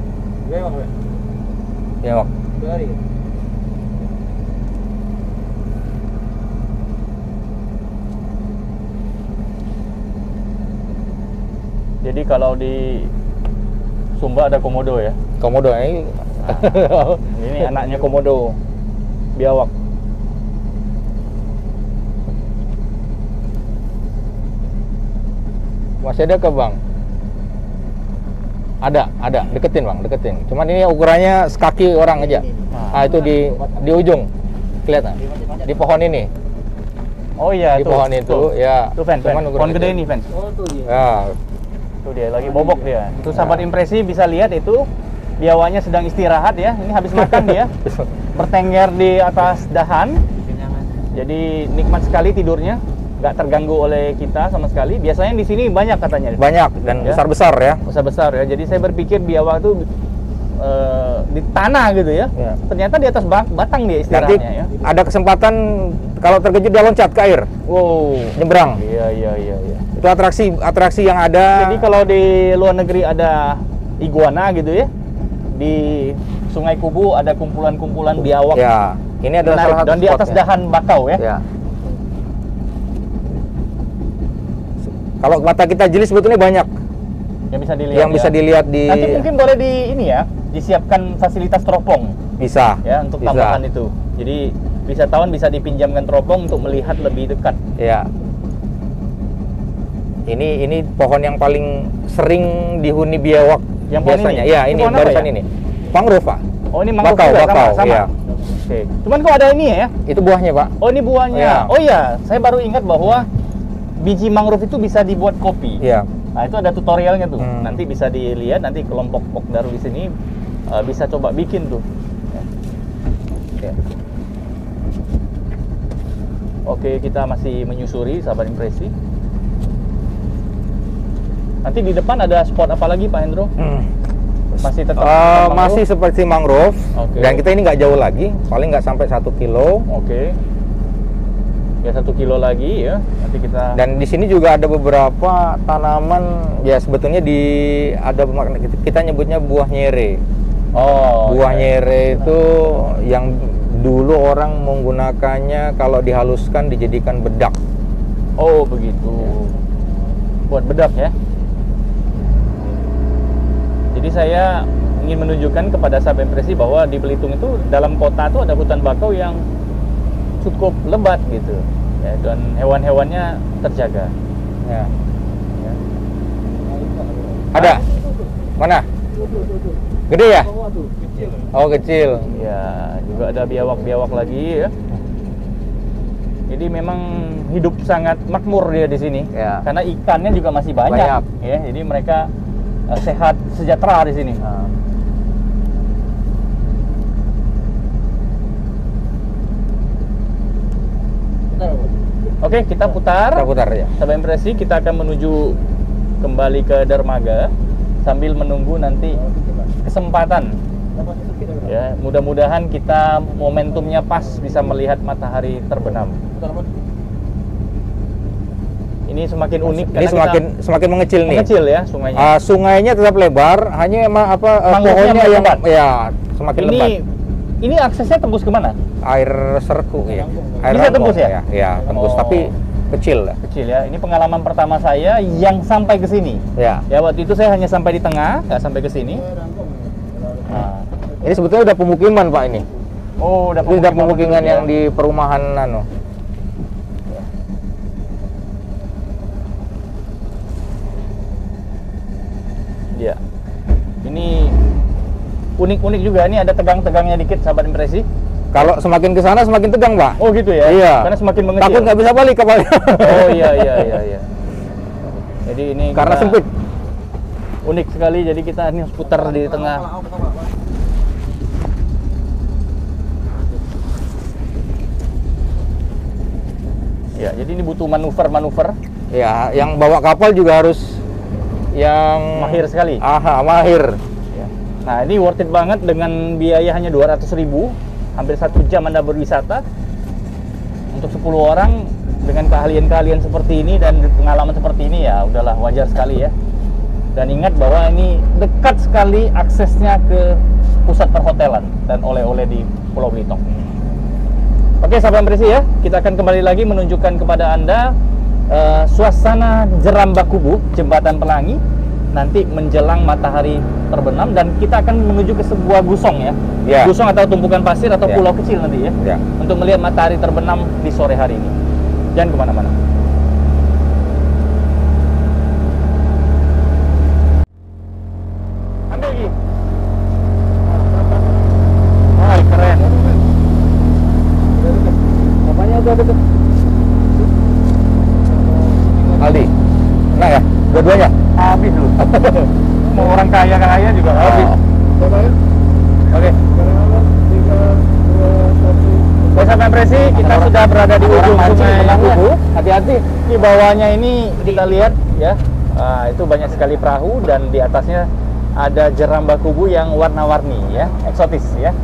Speaker 2: Biawak.
Speaker 3: Lari.
Speaker 1: Jadi kalau di Sumba ada komodo ya?
Speaker 2: Komodo ini.
Speaker 1: Ini anaknya komodo biawak.
Speaker 2: Masih ada ke Bang? Ada, deketin Bang, deketin. Cuman ini ukurannya sekaki orang aja. Ah, itu di ujung. Kelihatan? Di pohon ini.
Speaker 1: Oh iya,
Speaker 2: Di pohon itu, ya.
Speaker 1: Tuh fans,
Speaker 2: Cuman
Speaker 1: pohon
Speaker 2: ukurannya
Speaker 1: gede
Speaker 2: itu.
Speaker 1: ini fans.
Speaker 3: Oh tuh dia.
Speaker 2: Ya,
Speaker 1: Tuh dia lagi bobok dia. Tuh sahabat impresi bisa lihat itu biawaknya sedang istirahat ya. Ini habis makan dia. Bertengger di atas dahan. Jadi nikmat sekali tidurnya. nggak terganggu oleh kita sama sekali. Biasanya di sini banyak katanya.
Speaker 2: Banyak dan
Speaker 1: Ya.
Speaker 2: besar-besar ya.
Speaker 1: Besar-besar ya. Jadi saya berpikir biawak itu di tanah gitu ya.
Speaker 2: Ya.
Speaker 1: Ternyata di atas batang dia
Speaker 2: Nanti
Speaker 1: istirahatnya ya.
Speaker 2: ada kesempatan kalau terkejut dia loncat ke air,
Speaker 1: Wow.
Speaker 2: nyebrang.
Speaker 1: Iya.
Speaker 2: Itu atraksi yang ada.
Speaker 1: Jadi kalau di luar negeri ada iguana gitu ya, di Sungai Kubu ada kumpulan-kumpulan biawak.
Speaker 2: Ya, ini adalah
Speaker 1: Menarik.
Speaker 2: salah satu
Speaker 1: Dan di atas
Speaker 2: spotnya.
Speaker 1: dahan bakau ya.
Speaker 2: Ya. Kalau mata kita jeli sebetulnya banyak
Speaker 1: Yang bisa dilihat.
Speaker 2: yang bisa dilihat di.
Speaker 1: Nanti mungkin boleh di ini ya, disiapkan fasilitas teropong
Speaker 2: Bisa.
Speaker 1: ya untuk
Speaker 2: Bisa.
Speaker 1: tambahan itu. Jadi wisatawan bisa dipinjamkan teropong untuk melihat lebih dekat.
Speaker 2: Ya. Ini pohon yang paling sering dihuni biawak
Speaker 1: Yang pohon
Speaker 2: biasanya.
Speaker 1: ini?
Speaker 2: Ya,
Speaker 1: Ini
Speaker 2: ini
Speaker 1: pohon apa
Speaker 2: barusan
Speaker 1: ya?
Speaker 2: ini. Mangrove, Pak.
Speaker 1: Oh ini mangrove
Speaker 2: Bakau,
Speaker 1: juga
Speaker 2: bakau,
Speaker 1: sama.
Speaker 2: iya.
Speaker 1: Oke. Cuman kok ada ini ya?
Speaker 2: Itu buahnya, Pak.
Speaker 1: Oh ini buahnya.
Speaker 2: Iya.
Speaker 1: Oh iya, saya baru ingat bahwa biji mangrove itu bisa dibuat kopi.
Speaker 2: Iya.
Speaker 1: Nah itu ada tutorialnya tuh.
Speaker 2: Hmm.
Speaker 1: Nanti bisa dilihat, nanti kelompok Pokdaru di sini bisa coba bikin tuh. Ya. Oke, kita masih menyusuri sahabat impresi. Nanti di depan ada spot apa lagi Pak Hendro? Masih tetap mangrove?
Speaker 2: Masih seperti mangrove.
Speaker 1: Oke.
Speaker 2: Dan kita ini nggak jauh lagi, paling nggak sampai 1 kilo.
Speaker 1: Oke. Ya 1 kilo lagi ya. Nanti kita.
Speaker 2: Dan di sini juga ada beberapa tanaman, ya sebetulnya kita nyebutnya buah nyere.
Speaker 1: Oh.
Speaker 2: Buah
Speaker 1: iya.
Speaker 2: nyere itu yang dulu orang menggunakannya kalau dihaluskan dijadikan bedak.
Speaker 1: Oh begitu. Buat bedak ya. Jadi saya ingin menunjukkan kepada sahabat impresi bahwa di Belitung itu dalam kota itu ada hutan bakau yang cukup lebat gitu ya, dan hewan-hewannya terjaga
Speaker 2: Ya.
Speaker 1: ya.
Speaker 2: Ada? Mana? Gede ya? Oh kecil.
Speaker 1: Ya juga ada biawak-biawak lagi ya. Jadi memang hidup sangat makmur dia di sini
Speaker 2: Ya.
Speaker 1: karena ikannya juga masih banyak,
Speaker 2: Banyak.
Speaker 1: ya. Jadi mereka sehat sejahtera di sini.
Speaker 2: Nah.
Speaker 1: Oke, kita putar.
Speaker 2: Kita putar ya.
Speaker 1: Sahabat impresi, kita akan menuju kembali ke dermaga sambil menunggu nanti kesempatan. Ya, mudah-mudahan kita momentumnya pas bisa melihat matahari terbenam. Ini semakin unik
Speaker 2: Ini semakin mengecil nih.
Speaker 1: mengecil ya sungainya.
Speaker 2: Sungainya tetap lebar, hanya emang
Speaker 1: Mangrove-nya
Speaker 2: pohonnya yang
Speaker 1: lebat.
Speaker 2: ya semakin lebat.
Speaker 1: Ini aksesnya tembus kemana?
Speaker 2: Air serku ya. Air
Speaker 1: Bisa
Speaker 2: rambong,
Speaker 1: tembus ya?
Speaker 2: Ya, tembus
Speaker 1: Oh.
Speaker 2: tapi kecil lah.
Speaker 1: Kecil ya. Ini pengalaman pertama saya yang sampai ke sini.
Speaker 2: Ya.
Speaker 1: Ya waktu itu saya hanya sampai di tengah, nggak sampai ke sini. Nah,
Speaker 2: Ini sebetulnya udah pemukiman Pak ini.
Speaker 1: oh, udah
Speaker 2: Ini udah pemukiman
Speaker 1: penduduk ya.
Speaker 2: yang di perumahan
Speaker 1: Iya. Ini unik-unik juga. Ini ada tegang-tegangnya dikit, sahabat impresi.
Speaker 2: Kalau semakin ke sana semakin tegang Pak.
Speaker 1: Oh gitu ya?
Speaker 2: Iya.
Speaker 1: Karena semakin mengecil.
Speaker 2: Takut nggak bisa balik kapalnya.
Speaker 1: Oh iya. Jadi ini
Speaker 2: Karena
Speaker 1: kita-
Speaker 2: sempit.
Speaker 1: Unik sekali. Jadi kita ini harus putar di tengah. Ya, jadi ini butuh manuver-manuver
Speaker 2: Ya, yang bawa kapal juga harus yang
Speaker 1: mahir sekali.
Speaker 2: mahir.
Speaker 1: Ya. Nah, ini worth it banget dengan biaya hanya 200.000, hampir 1 jam Anda berwisata. Untuk 10 orang dengan keahlian-keahlian seperti ini dan pengalaman seperti ini ya udahlah wajar sekali ya. Dan ingat bahwa ini dekat sekali aksesnya ke pusat perhotelan dan oleh-oleh di Pulau Belitung. Oke, sahabat impresi ya, kita akan kembali lagi menunjukkan kepada Anda suasana Jeram Bakubu, Jembatan Pelangi, nanti menjelang matahari terbenam, dan kita akan menuju ke sebuah gusong ya.
Speaker 2: Ya.
Speaker 1: Gusong atau tumpukan pasir atau
Speaker 2: Ya.
Speaker 1: pulau kecil nanti ya,
Speaker 2: Ya.
Speaker 1: untuk melihat matahari terbenam di sore hari ini. Jangan kemana-mana. Ambil lagi. Oh, keren.
Speaker 2: Bapaknya udah deket. Aldi. Nah ya, dua-duanya.
Speaker 1: Habis lu. Mau orang kaya juga habis. Oke. Baik, sahabat impresi, kita sudah sudah berada di ujung sungai Kubu.
Speaker 2: Hati-hati.
Speaker 1: Di bawahnya ini kita lihat ya, itu banyak sekali perahu dan di atasnya ada jerambak kubu yang warna-warni ya, eksotis ya.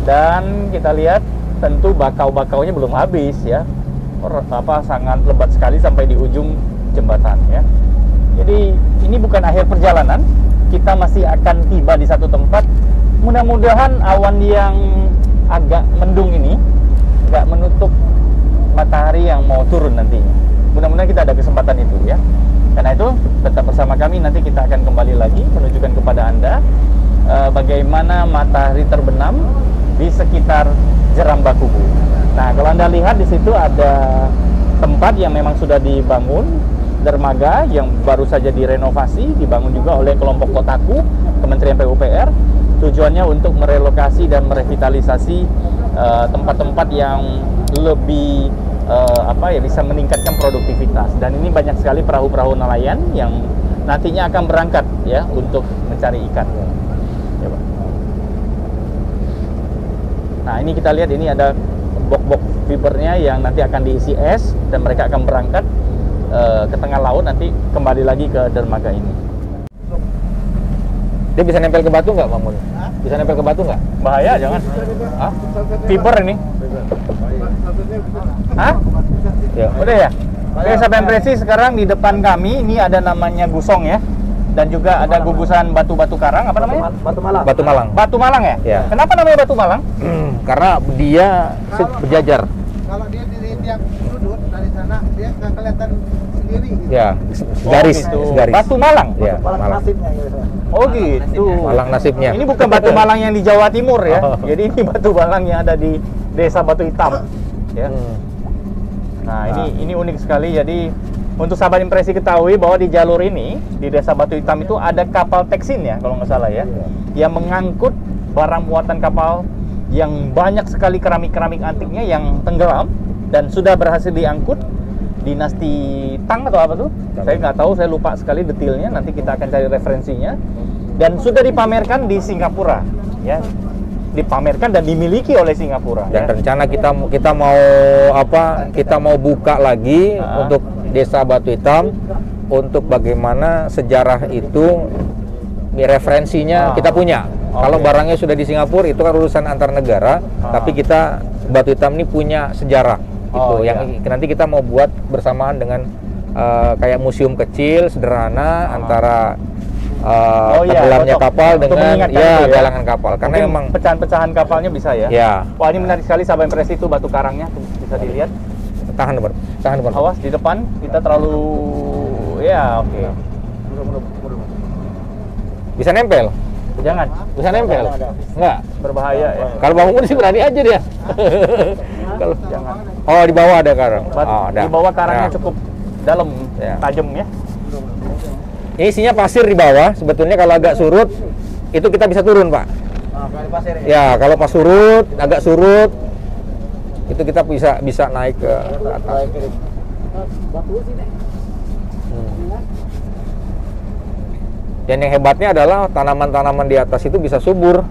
Speaker 1: Dan kita lihat tentu bakau-bakaunya belum habis ya. Sangat lebat sekali sampai di ujung jembatan ya. Jadi ini bukan akhir perjalanan, kita masih akan tiba di satu tempat. Mudah-mudahan awan yang agak mendung ini nggak menutup matahari yang mau turun nantinya. Mudah-mudahan kita ada kesempatan itu ya. Karena itu tetap bersama kami, nanti kita akan kembali lagi menunjukkan kepada Anda bagaimana matahari terbenam di sekitar Jerambak Kubu. Nah, kalau Anda lihat di situ ada tempat yang memang sudah dibangun, dermaga yang baru saja direnovasi, dibangun juga oleh kelompok Kotaku, Kementerian PUPR. Tujuannya untuk merelokasi dan merevitalisasi tempat-tempat yang lebih bisa meningkatkan produktivitas. Dan ini banyak sekali perahu-perahu nelayan yang nantinya akan berangkat ya untuk mencari ikan. Coba. Nah, ini kita lihat, ini ada bok-bok fibernya yang nanti akan diisi es dan mereka akan berangkat ke tengah laut, nanti kembali lagi ke dermaga ini.
Speaker 2: Dia bisa nempel ke batu nggak, Mamun? Bisa nempel ke batu nggak?
Speaker 1: Bahaya, jangan. Hah? Fiber ini. Hah?
Speaker 2: Ya.
Speaker 1: Udah ya? Oke, Sahabat Impresi, sekarang di depan kami ini ada namanya gusong ya. Dan juga ada gugusan batu-batu karang, apa namanya?
Speaker 3: Batu Malang.
Speaker 2: Batu Malang.
Speaker 1: Batu Malang ya?
Speaker 2: Ya.
Speaker 1: Kenapa namanya Batu Malang?
Speaker 2: Karena dia berjajar.
Speaker 4: Kalau dia di tiap sudut dari sana dia nggak kelihatan sendiri gitu.
Speaker 2: Ya, garis,
Speaker 1: gitu.
Speaker 2: garis.
Speaker 1: Batu Malang?
Speaker 2: Ya,
Speaker 3: Malang
Speaker 2: Malang.
Speaker 3: nasibnya gitu.
Speaker 1: Oh gitu.
Speaker 2: Malang nasibnya.
Speaker 1: Ini bukan Batu Malang yang di Jawa Timur ya.
Speaker 2: Oh.
Speaker 1: Jadi ini Batu Malang yang ada di Desa Batu Hitam. Ya. Nah, ini unik sekali. Jadi untuk Sahabat Impresi ketahui bahwa di jalur ini, di Desa Batu Hitam itu ada kapal teksin ya, kalau nggak salah ya, yang mengangkut barang muatan kapal yang banyak sekali keramik-keramik antiknya yang tenggelam dan sudah berhasil diangkut. Dinasti Tang atau apa tuh? Saya nggak tahu, saya lupa sekali detailnya. Nanti kita akan cari referensinya. Dan sudah dipamerkan di Singapura, ya, dipamerkan dan dimiliki oleh Singapura.
Speaker 2: Dan
Speaker 1: Ya.
Speaker 2: rencana kita mau apa? Kita mau buka lagi untuk Desa Batu Hitam, untuk bagaimana sejarah itu referensinya kita punya. Kalau barangnya sudah di Singapura itu kan urusan antar negara, tapi kita Batu Hitam ini punya sejarah. Itu yang nanti kita mau buat bersamaan dengan kayak museum kecil sederhana antara tenggelamnya kapal dengan galangan kapal. Karena
Speaker 1: mungkin
Speaker 2: memang
Speaker 1: pecahan-pecahan kapalnya bisa ya.
Speaker 2: ya,
Speaker 1: Wah, ini menarik sekali Sahabat Impresi, itu batu karangnya tuh bisa dilihat.
Speaker 2: tahan depan.
Speaker 1: Awas di depan, kita terlalu ya, oke.
Speaker 2: Bisa nempel?
Speaker 1: Jangan,
Speaker 2: Bisa nempel? Enggak.
Speaker 1: berbahaya ya.
Speaker 2: Kalau bangun sih berani aja dia. Kalau
Speaker 1: Jangan.
Speaker 2: oh di bawah ada karang. Oh, ada.
Speaker 1: Di bawah karangnya
Speaker 2: Ya.
Speaker 1: cukup dalam,
Speaker 2: Ya.
Speaker 1: tajam ya.
Speaker 2: Ini isinya pasir di bawah. Sebetulnya kalau agak surut itu kita bisa turun, Pak. Ya, kalau pas surut, agak surut itu kita bisa naik ke atas. Dan yang hebatnya adalah tanaman-tanaman di atas itu bisa subur.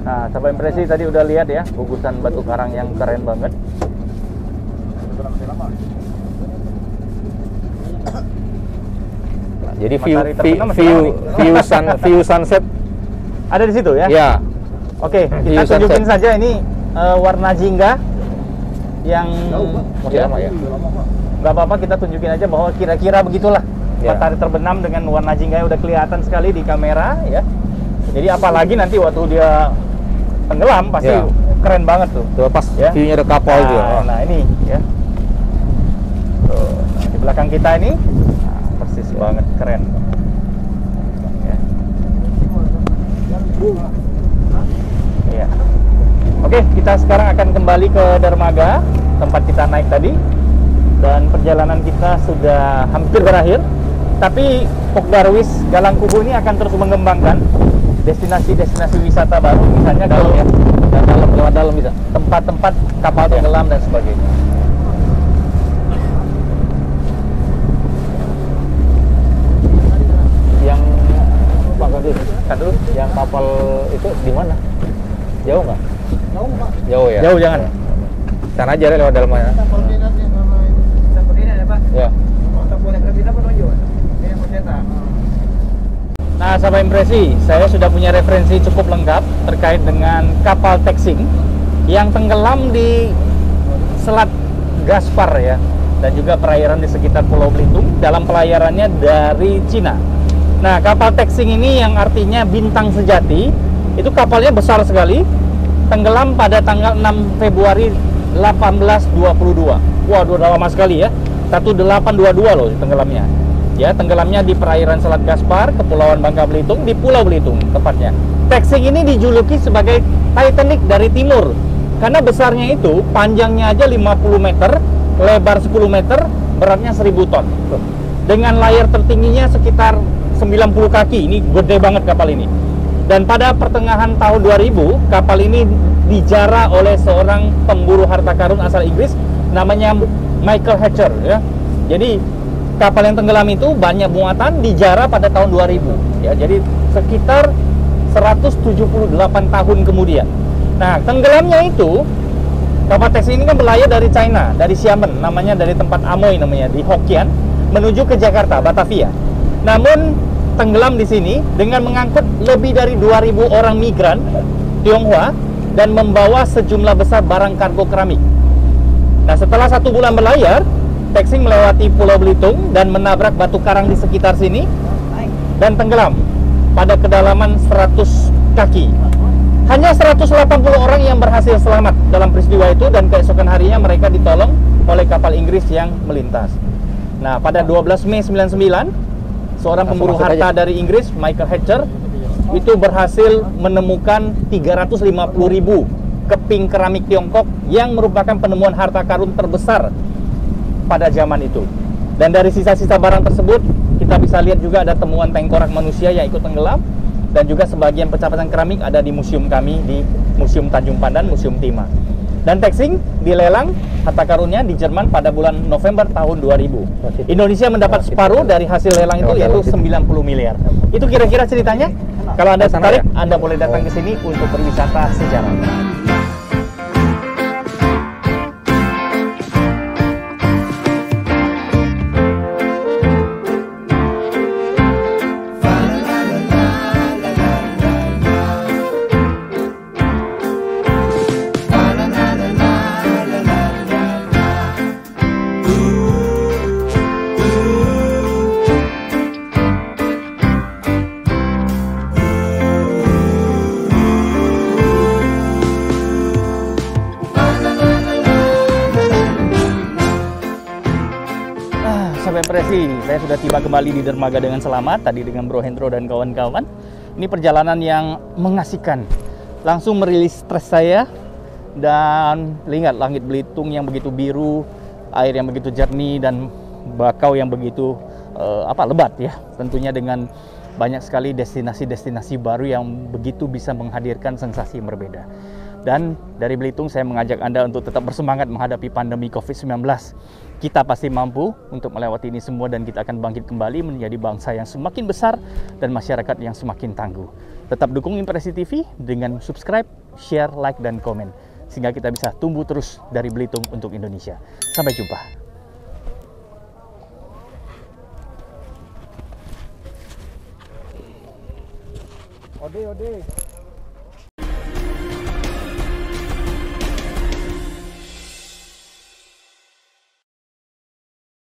Speaker 1: Nah, Sahabat Impresi tadi udah lihat ya, gugusan batu karang yang keren banget.
Speaker 2: Jadi
Speaker 1: Matahari terbenam masih lama
Speaker 2: view sunset
Speaker 1: Ada di situ ya?
Speaker 2: ya.
Speaker 1: Oke, kita
Speaker 2: View
Speaker 1: tunjukin
Speaker 2: sunset.
Speaker 1: saja ini warna jingga yang
Speaker 2: Masih lama ya.
Speaker 1: nggak apa-apa, kita tunjukin aja bahwa kira-kira begitulah
Speaker 2: Ya.
Speaker 1: matahari terbenam dengan warna jingga udah kelihatan sekali di kamera ya. Jadi apalagi nanti waktu dia tenggelam pasti
Speaker 2: Ya.
Speaker 1: keren banget tuh.
Speaker 2: Tuh pas
Speaker 1: Ya.
Speaker 2: view-nya ada kapal
Speaker 1: Nah,
Speaker 2: juga.
Speaker 1: nah ini ya. Tuh, nah, di belakang kita ini persis banget, keren. Ya. Iya. Oke, kita sekarang akan kembali ke dermaga tempat kita naik tadi, dan perjalanan kita sudah hampir berakhir. Tapi Pok Darwis Galang Kubu ini akan terus mengembangkan destinasi-destinasi wisata baru, misalnya kalau ya,
Speaker 2: Lewat dalam bisa.
Speaker 1: tempat-tempat kapal tenggelam dan sebagainya. Yang
Speaker 2: kapal itu di mana? Jauh nggak?
Speaker 4: Tahu Pak?
Speaker 2: Jauh ya?
Speaker 1: Jauh jangan.
Speaker 2: Sana aja deh lewat dalamnya.
Speaker 4: Kita koordinatnya sama ini. Kita koordinat ya Pak?
Speaker 2: Ya.
Speaker 4: Kita boleh kita penunjuk. Ini yang mencetak.
Speaker 1: Nah, sahabat impresi, saya sudah punya referensi cukup lengkap terkait dengan kapal Texing yang tenggelam di Selat Gaspar ya, dan juga perairan di sekitar Pulau Belitung dalam pelayarannya dari Cina. Nah, kapal Texing ini yang artinya bintang sejati, itu kapalnya besar sekali, tenggelam pada tanggal 6 Februari 1822. Waduh, udah lama sekali ya. 1822 loh tenggelamnya. Ya, tenggelamnya di perairan Selat Gaspar, Kepulauan Bangka Belitung, di Pulau Belitung tepatnya. Texing ini dijuluki sebagai Titanic dari timur, karena besarnya itu, panjangnya aja 50 meter, lebar 10 meter, beratnya 1000 ton. Dengan layar tertingginya sekitar 90 kaki, ini gede banget kapal ini. Dan pada pertengahan tahun 2000, kapal ini dijara oleh seorang pemburu harta karun asal Inggris, namanya Michael Hatcher ya. Jadi kapal yang tenggelam itu banyak muatan dijara pada tahun 2000 ya. Jadi sekitar 178 tahun kemudian. Nah, tenggelamnya itu kapal Texing ini kan berlayar dari China, dari Xiamen, namanya dari tempat Amoy namanya di Hokkien menuju ke Jakarta, Batavia. Namun tenggelam di sini dengan mengangkut lebih dari 2000 orang migran Tionghoa dan membawa sejumlah besar barang kargo keramik. Nah, setelah 1 bulan berlayar, Texing melewati Pulau Belitung dan menabrak batu karang di sekitar sini dan tenggelam pada kedalaman 100 kaki. Hanya 180 orang yang berhasil selamat dalam peristiwa itu, dan keesokan harinya mereka ditolong oleh kapal Inggris yang melintas. Nah, pada 12 Mei 99, seorang pemburu harta dari Inggris, Michael Hatcher, itu berhasil menemukan 350.000 keping keramik Tiongkok yang merupakan penemuan harta karun terbesar pada zaman itu. Dan dari sisa-sisa barang tersebut kita bisa lihat juga ada temuan tengkorak manusia yang ikut tenggelam, dan juga sebagian pecah-pecahan keramik ada di museum kami di Museum Tanjung Pandan, Museum Timah. Dan Texing dilelang harta karunnya di Jerman pada bulan November tahun 2000. Indonesia mendapat separuh dari hasil lelang itu, yaitu 90 miliar. Itu kira-kira ceritanya. Kalau Anda tertarik, Anda boleh datang ke sini untuk berwisata sejarah. Impresi, saya sudah tiba kembali di dermaga dengan selamat, tadi dengan Bro Hendro dan kawan-kawan. Ini perjalanan yang mengasihkan, langsung merilis stres saya. Dan lihat langit Belitung yang begitu biru, air yang begitu jernih, dan bakau yang begitu lebat ya. Tentunya dengan banyak sekali destinasi-destinasi baru yang begitu bisa menghadirkan sensasi yang berbeda. Dan dari Belitung saya mengajak Anda untuk tetap bersemangat menghadapi pandemi COVID-19. Kita pasti mampu untuk melewati ini semua, dan kita akan bangkit kembali menjadi bangsa yang semakin besar dan masyarakat yang semakin tangguh. Tetap dukung Impresi TV dengan subscribe, share, like, dan komen, sehingga kita bisa tumbuh terus dari Belitung untuk Indonesia. Sampai jumpa.
Speaker 4: Ode.